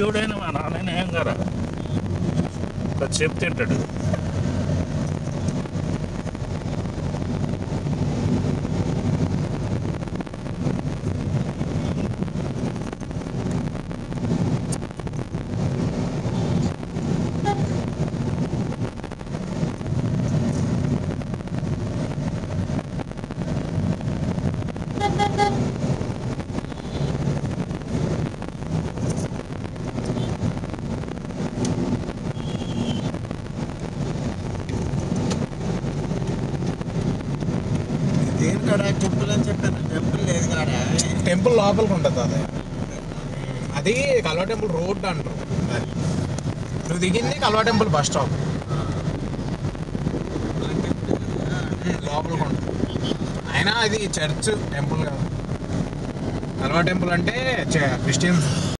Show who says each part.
Speaker 1: పిచ్చోడైన మా నాన్న ఏం గారా కొద్దిసేపు తింటాడు.
Speaker 2: దేని కాడ టెంపుల్ అని చెప్పాను. టెంపుల్ లేదు కాడ,
Speaker 3: టెంపుల్ లోపలికి ఉంటుంది అది. అది కల్వా టెంపుల్ రోడ్ అంటారు. నువ్వు దిగింది కల్వా టెంపుల్ బస్ స్టాప్ లోపలికి ఉంటుంది. అయినా అది చర్చ్ టెంపుల్ కాదు. కల్వా టెంపుల్ అంటే క్రిస్టియన్స్.